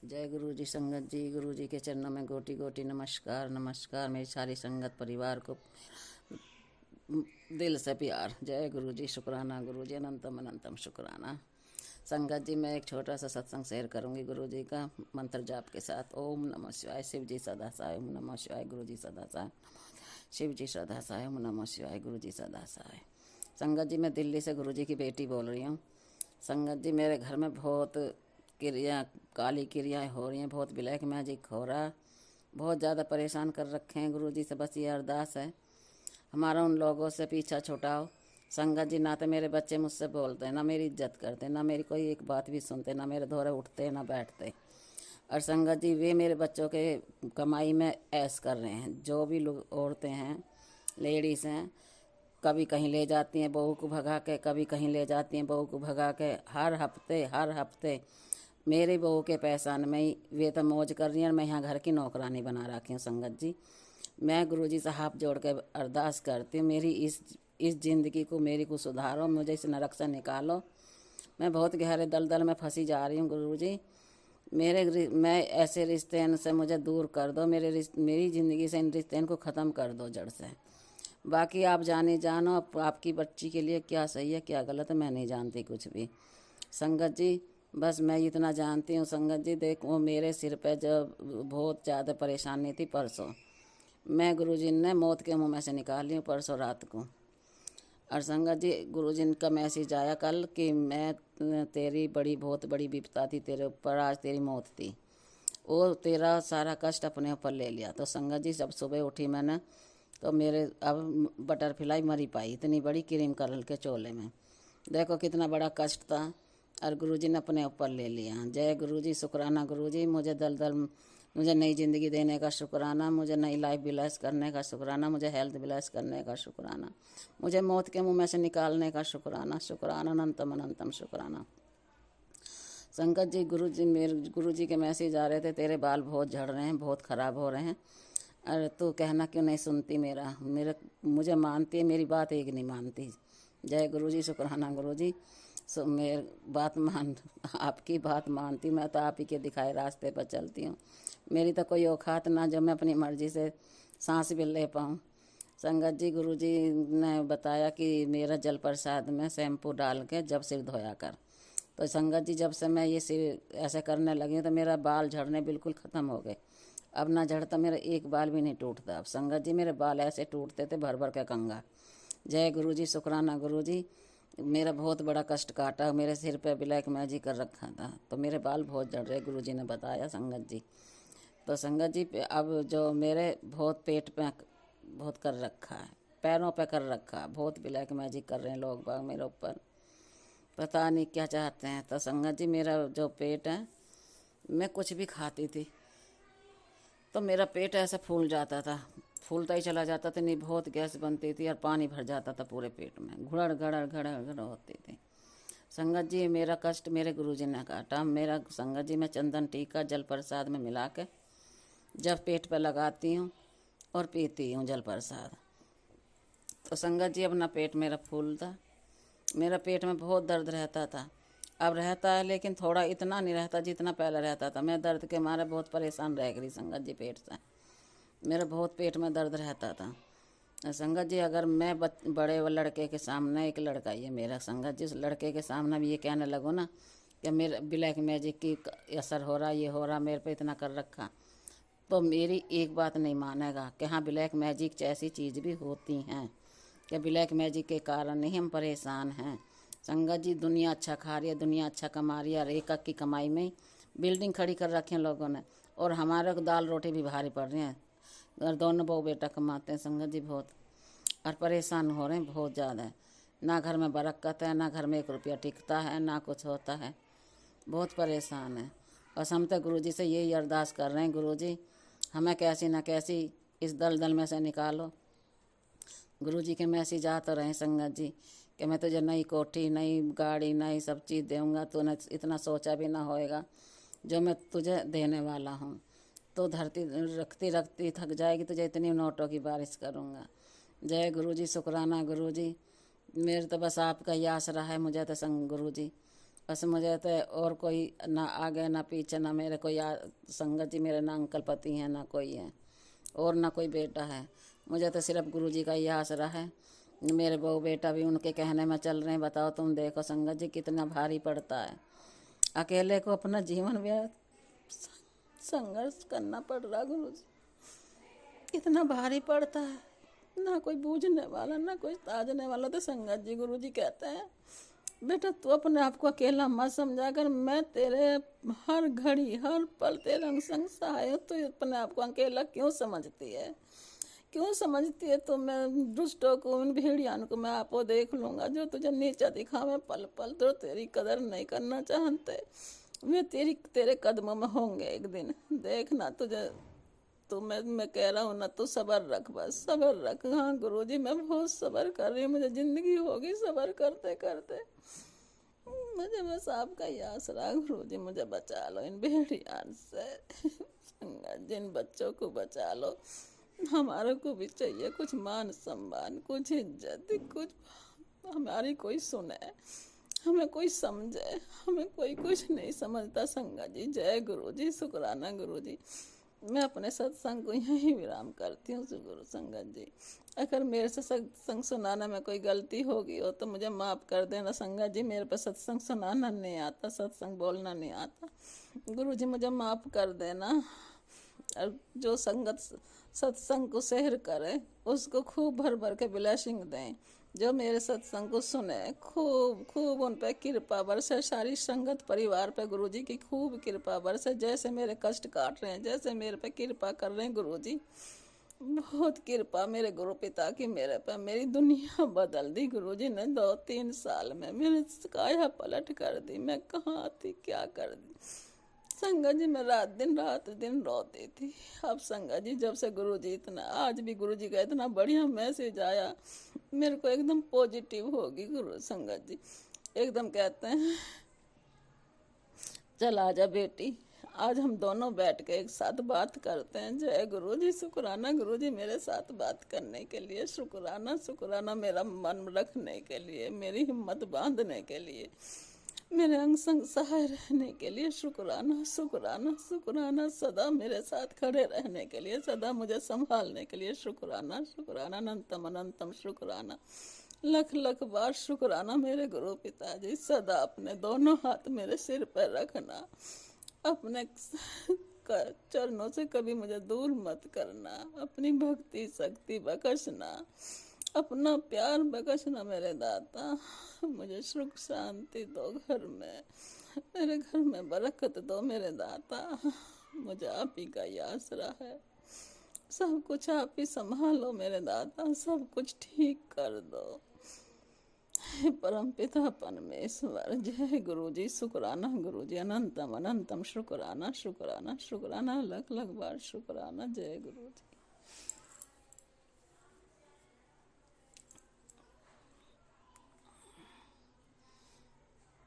जय गुरु जी। संगत जी, गुरु जी के चरणों में गोटी गोटी नमस्कार नमस्कार। मेरी सारी संगत परिवार को दिल से प्यार। जय गुरु जी, शुक्राना गुरु जी, अनंतम अनंतम शुक्राना। संगत जी, मैं एक छोटा सा सत्संग शेयर करूंगी गुरु जी का मंत्र जाप के साथ। ओम नमः शिवाय। शिव जी सदा साय। ओम नमः शिवाय। गुरु जी सदा साय। शिव जी सदा साय। ओम नमः शिवाय। गुरु जी सदा साय। संगत जी, मैं दिल्ली से गुरु जी की बेटी बोल रही हूँ। संगत जी, मेरे घर में बहुत क्रिया काली क्रियाएँ हो रही हैं, बहुत ब्लैक मैजिक हो रहा, बहुत ज़्यादा परेशान कर रखे हैं। गुरु जी से बस ये अरदास है, हमारा उन लोगों से पीछा छुड़ाओ। संगत जी, ना तो मेरे बच्चे मुझसे बोलते हैं, ना मेरी इज्जत करते, ना मेरी कोई एक बात भी सुनते, ना मेरे दौरे उठते, ना बैठते। और संगत जी, वे मेरे बच्चों के कमाई में ऐश कर रहे हैं। जो भी लोग औरतें हैं, लेडीज़ हैं, कभी कहीं ले जाती हैं बहू को भगा के, कभी कहीं ले जाती हैं बहू को भगा के। हर हफ्ते मेरे बहू के पैसान में ही वे तो मौज कर रही हैं। मैं यहाँ घर की नौकरानी बना रखी हूँ। संगत जी, मैं गुरुजी से हाथ जोड़ के अरदास करती हूँ, मेरी इस ज़िंदगी को मेरी को सुधारो, मुझे इस नरक से निकालो। मैं बहुत गहरे दलदल में फंसी जा रही हूँ गुरुजी। मैं ऐसे रिश्ते से मुझे दूर कर दो। मेरी ज़िंदगी से इन रिश्ते को ख़त्म कर दो जड़ से। बाकी आप जानो आपकी बच्ची के लिए क्या सही है क्या गलत है, मैं नहीं जानती कुछ भी। संगत जी, बस मैं इतना जानती हूँ संगत जी, देखो मेरे सिर पे जब बहुत ज़्यादा परेशानी थी परसों, मैं गुरुजी ने मौत के मुंह में से निकाल ली हूँ परसों रात को। और संगत जी, गुरुजी का मैसेज आया कल कि मैं तेरी बहुत बड़ी विपदा थी तेरे ऊपर, आज तेरी मौत थी, वो तेरा सारा कष्ट अपने ऊपर ले लिया। तो संगत जी, जब सुबह उठी मैंने तो मेरे अब बटरफ्लाई मरी पाई, इतनी बड़ी क्रीम कलर के चोले में, देखो कितना बड़ा कष्ट था और गुरुजी ने अपने ऊपर ले लिया। जय गुरुजी, शुक्राना गुरुजी। मुझे नई ज़िंदगी देने का शुक्राना, मुझे नई लाइफ बिलास करने का शुक्राना, मुझे हेल्थ बिलास करने का शुक्राना, मुझे मौत के मुंह में से निकालने का शुक्राना। शुक्राना अनंतम अनंतम शुक्राना। संकट जी, गुरु जी के मैसेज आ रहे थे, तेरे बाल बहुत झड़ रहे हैं, बहुत ख़राब हो रहे हैं। अरे तू कहना क्यों नहीं सुनती मुझे मानती है, मेरी बात एक नहीं मानती। जय गुरु जी, शुक्राना गुरु जी। मेरी बात मान आपकी बात मानती, मैं तो आप ही के दिखाए रास्ते पर चलती हूँ। मेरी तो कोई औकात ना जो मैं अपनी मर्ज़ी से सांस भी ले पाऊँ। संगत जी, गुरु जी ने बताया कि मेरा जल प्रसाद में शैम्पू डाल के जब सिर धोया कर। तो संगत जी, जब से मैं ये सिर ऐसे करने लगी हूँ तो मेरा बाल झड़ने बिल्कुल ख़त्म हो गए। अब ना झड़ता, मेरा एक बाल भी नहीं टूटता। अब संगत जी, मेरे बाल ऐसे टूटते थे भर भर के कंगा। जय गुरु जी, शुक्राना गुरु जी। मेरा बहुत बड़ा कष्ट काटा, मेरे सिर पे ब्लैक मैजिक कर रखा था, तो मेरे बाल बहुत झड़ रहे, गुरु जी ने बताया संगत जी। तो संगत जी, अब जो मेरे बहुत पेट पे बहुत कर रखा है, पैरों पे कर रखा है, बहुत ब्लैक मैजिक कर रहे हैं लोग बाग मेरे ऊपर, पता नहीं क्या चाहते हैं। तो संगत जी, मेरा जो पेट है, मैं कुछ भी खाती थी तो मेरा पेट ऐसे फूल जाता था, फूलता ही चला जाता था, नहीं बहुत गैस बनती थी और पानी भर जाता था पूरे पेट में, घुड़ड़ घड़ड़ घड़ड़ घड़ड़ होती थी। संगत जी, मेरा कष्ट मेरे गुरुजी ने काटा। मेरा संगत जी, मैं चंदन टीका जल प्रसाद में मिला के जब पेट पे लगाती हूँ और पीती हूँ जल प्रसाद, तो संगत जी अपना पेट मेरा फूलता। मेरा पेट में बहुत दर्द रहता था, अब रहता है लेकिन थोड़ा, इतना नहीं रहता जितना पहले रहता था। मैं दर्द के मारे बहुत परेशान रह गई संगत जी पेट से, मेरा बहुत पेट में दर्द रहता था। संगत जी, अगर मैं बड़े लड़के के सामने, एक लड़का ही है मेरा संगत जी, उस लड़के के सामने भी ये कहने लगो ना कि मेरे ब्लैक मैजिक की असर हो रहा, ये हो रहा, मेरे पे इतना कर रखा, तो मेरी एक बात नहीं मानेगा कि हाँ ब्लैक मैजिक जैसी चीज़ भी होती हैं, कि ब्लैक मैजिक के कारण ही हम परेशान हैं। संगत जी, दुनिया अच्छा खा रही है, दुनिया अच्छा कमा रही है, और एक की कमाई में बिल्डिंग खड़ी कर रखी है लोगों ने, और हमारे को दाल रोटी भी भारी पड़ रही हैं। और दोनों बहू बेटा कमाते हैं संगत जी बहुत, और परेशान हो रहे हैं बहुत ज़्यादा। ना घर में बरकत है, ना घर में एक रुपया टिकता है, ना कुछ होता है, बहुत परेशान है। बस हम तो गुरु जी से यही अरदास कर रहे हैं, गुरु जी हमें कैसी न कैसी इस दलदल में से निकालो। गुरु जी के मैसेज आ तो रहे संगत जी कि मैं तुझे नई कोठी, नई गाड़ी, नई सब चीज़ दूँगा, तूने इतना सोचा भी ना होएगा जो मैं तुझे देने वाला हूँ। तो धरती रखती रखती थक जाएगी, तुझे इतनी नोटों की बारिश करूँगा। जय गुरु जी, शुक्राना गुरु जी। मेरे तो बस आपका ही आसरा है, मुझे तो संग गुरु जी बस मुझे तो और कोई ना आगे ना पीछे, ना मेरे कोई संगत जी मेरे ना अंकल पति हैं ना कोई है, और ना कोई बेटा है। मुझे तो सिर्फ गुरुजी का ही आसरा है। मेरे बहू बेटा भी उनके कहने में चल रहे हैं। बताओ तुम, देखो संगत जी कितना भारी पड़ता है। अकेले को अपना जीवन संघर्ष करना पड़ रहा गुरुजी, कितना भारी पड़ता है। ना कोई बूझने वाला ना कोई ताजने वाला। तो संगत जी गुरुजी कहते हैं, बेटा तू अपने आप को अकेला मत समझा कर, मैं तेरे हर घड़ी हर पल तेरे अंग संग सहाय हूँ। तो अपने आप को अकेला क्यों समझती है, क्यों समझती है? तो मैं दुष्टों को, उन भेड़ियान को मैं आपको देख लूँगा जो तुझे नीचा दिखावे पल पल, तो तेरी कदर नहीं करना चाहते। वे तेरे कदमों में होंगे एक दिन, देखना तुझे। तो मैं कह रहा हूँ ना, तो सब्र रख, बस सब्र रख। हाँ गुरुजी मैं बहुत सब्र कर रही हूँ, मुझे जिंदगी होगी सब्र करते करते। मुझे बस आपका ही आसरा गुरुजी, मुझे बचा लो इन भेड़ियान से। जिन बच्चों को बचा लो। हमारे को भी चाहिए कुछ मान सम्मान, कुछ इज्जत, कुछ हमारी कोई सुने, हमें कोई समझे। हमें कोई कुछ नहीं समझता संगत जी। जय गुरु जी, शुक्राना गुरु जी। मैं अपने सत्संग को यहीं विराम करती हूँ गुरु संगत जी। अगर मेरे से सत्संग सुनाने में कोई गलती होगी हो तो मुझे माफ़ कर देना संगत जी। मेरे पे सत्संग सुनाना नहीं आता, सत्संग बोलना नहीं आता। गुरु जी मुझे माफ़ कर देना। और जो संगत सत्संग को सहर करे उसको खूब भर भर के ब्लेसिंग दें। जो मेरे सत्संग को सुने खूब खूब उन पर कृपा बरसे। सारी संगत परिवार पे गुरुजी की खूब कृपा बरसे। जैसे मेरे कष्ट काट रहे हैं, जैसे मेरे पे कृपा कर रहे हैं गुरुजी, बहुत कृपा मेरे गुरु पिता की मेरे पे। मेरी दुनिया बदल दी गुरुजी ने 2-3 साल में। मेरे काया पलट कर दी। मैं कहाँ थी, क्या कर दी संगत जी। मैं रात दिन रोती थी। अब संगत जी जब से गुरुजी इतना, आज भी गुरुजी का इतना बढ़िया मैसेज आया, मेरे को एकदम पॉजिटिव होगी गुरु संगत जी। एकदम कहते हैं चल आजा बेटी, आज हम दोनों बैठ के एक साथ बात करते हैं। जय गुरु जी, शुक्राना गुरु जी मेरे साथ बात करने के लिए। शुक्राना शुक्राना मेरा मन रखने के लिए, मेरी हिम्मत बांधने के लिए, मेरे अंग संग सहाय रहने के लिए। शुक्राना शुक्राना शुक्राना, सदा मेरे साथ खड़े रहने के लिए, सदा मुझे संभालने के लिए। शुक्राना शुक्राना, अनंतम अनंतम शुक्राना, लख लख बार शुक्राना मेरे गुरु पिताजी। सदा अपने दोनों हाथ मेरे सिर पर रखना, अपने चरणों से कभी मुझे दूर मत करना। अपनी भक्ति शक्ति बख्शना, अपना प्यार बख्शना मेरे दाता। मुझे सुख शांति दो घर में, मेरे घर में बरकत दो मेरे दाता। मुझे आप ही का ही आसरा है। सब कुछ आप ही संभालो मेरे दाता, सब कुछ ठीक कर दो। परम पिता परमेश्वर, जय गुरु जी, शुक्राना गुरु जी, अनंतम अनंतम शुक्राना शुक्राना शुक्राना, लख लख बार शुक्राना। जय गुरु जी।